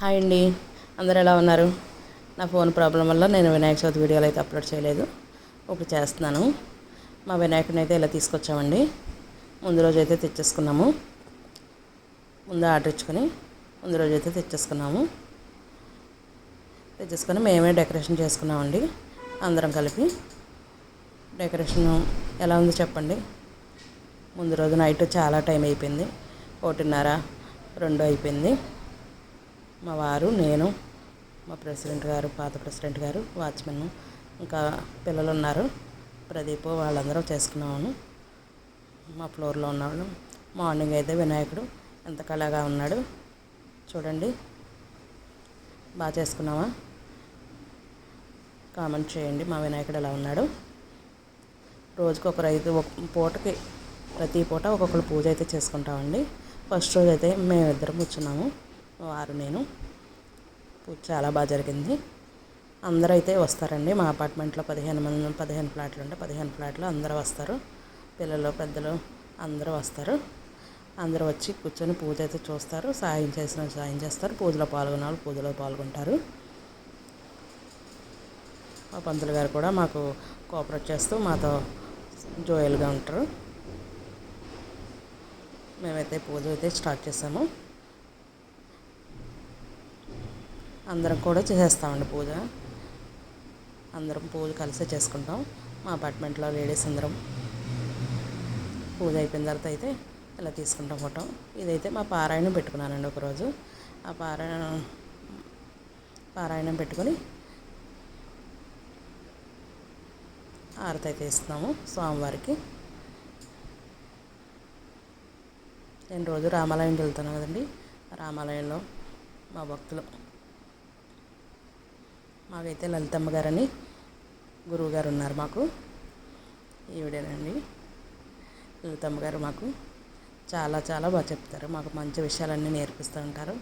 Hi అండి, అందరు ఎలా ఉన్నారు? నా ఫోన్ ప్రాబ్లం వల్ల నేను వినాయక చవితి వీడియోలు అయితే అప్లోడ్ చేయలేదు. ఇప్పుడు చేస్తున్నాను. మా వినాయకుడిని అయితే ఇలా తీసుకొచ్చామండి. ముందు రోజు అయితే తెచ్చేసుకున్నాము. ముందు ఆర్డర్ ఇచ్చుకొని ముందు రోజు అయితే తెచ్చేసుకొని మేమే డెకరేషన్ చేసుకున్నామండి. అందరం కలిపి డెకరేషన్ ఎలా ఉందో చెప్పండి. ముందు రోజు నైట్ చాలా టైం అయిపోయింది. 1:30, 2 అయిపోయింది. మా వారు, నేను, మా ప్రెసిడెంట్ గారు, పాత ప్రెసిడెంట్ గారు, వాచ్మెన్, ఇంకా పిల్లలు ఉన్నారు, ప్రదీప్, వాళ్ళందరూ చేసుకున్నాము. మా ఫ్లోర్లో ఉన్నాడు. మార్నింగ్ అయితే వినాయకుడు ఎంత కళగా ఉన్నాడు చూడండి. బాగా చేసుకున్నామా? కామెంట్ చేయండి. మా వినాయకుడు ఎలా ఉన్నాడు? రోజుకి ఒక పూటకి, ప్రతి పూట ఒక్కొక్కరు పూజ అయితే చేసుకుంటామండి. ఫస్ట్ రోజు అయితే మేమిద్దరం కూర్చున్నాము, వారు, నేను. పూజ చాలా బాగా జరిగింది. అందరూ అయితే వస్తారండి. మా అపార్ట్మెంట్లో 15 ఫ్లాట్లు ఉంటే 15 ఫ్లాట్లు అందరూ వస్తారు. పిల్లలు, పెద్దలు అందరూ వస్తారు. అందరూ వచ్చి కూర్చొని పూజ అయితే చూస్తారు. సాయం చేస్తారు. పూజలో పాల్గొన్న వాళ్ళు పూజలో పాల్గొంటారు. మా పంతులు గారు కూడా మాకు కోఆపరేట్ చేస్తూ మాతో జోయల్గా ఉంటారు. మేమైతే పూజ అయితే స్టార్ట్ చేసాము. అందరం కూడా చేసేస్తామండి పూజ. అందరం పూజ కలిసే చేసుకుంటాం. మా అపార్ట్మెంట్లో లేడీస్ అందరం పూజ అయిపోయిన తర్వాత అయితే ఇలా తీసుకుంటాం ఫోటో. ఇదైతే మా పారాయణం పెట్టుకున్నానండి ఒకరోజు. ఆ పారాయణం పెట్టుకొని హారతి అయితే ఇస్తున్నాము స్వామివారికి. నేను రోజు రామాలయంకి వెళ్తాను కదండి. రామాలయంలో మా భక్తులు, మాకైతే లలితమ్మ గారని గురువుగారు ఉన్నారు మాకు. ఈవిడేనండి లలితమ్మ గారు. మాకు చాలా చాలా బాగా చెప్తారు. మాకు మంచి విషయాలన్నీ నేర్పిస్తూ ఉంటారు.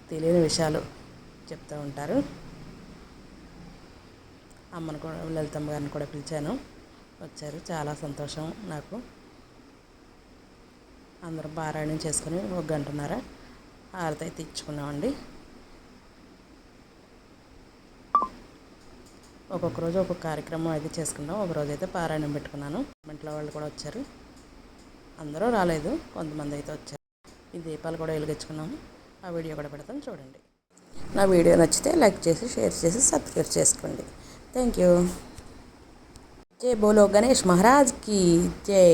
తెలియని విషయాలు చెప్తూ ఉంటారు. అమ్మను కూడా, లలితమ్మ గారిని కూడా పిలిచాను, వచ్చారు. చాలా సంతోషం నాకు. అందరం పారాయణం చేసుకుని 1 గంటన్నర హారతి అయితే ఇచ్చుకున్నామండి. ఒక్కొక్క రోజు ఒక్కొక్క కార్యక్రమం అయితే చేసుకుంటాం. ఒకరోజు అయితే పారాయణం పెట్టుకున్నాను. ఇంట్లో వాళ్ళు కూడా వచ్చారు. అందరూ రాలేదు, కొంతమంది అయితే వచ్చారు. ఈ దీపాలు కూడా వెలిగించుకున్నాము. ఆ వీడియో కూడా పెడతాను చూడండి. నా వీడియో నచ్చితే లైక్ చేసి, షేర్ చేసి, సబ్స్క్రైబ్ చేసుకోండి. Thank you. జై బోలో గణేష్ మహారాజ్ కి జై.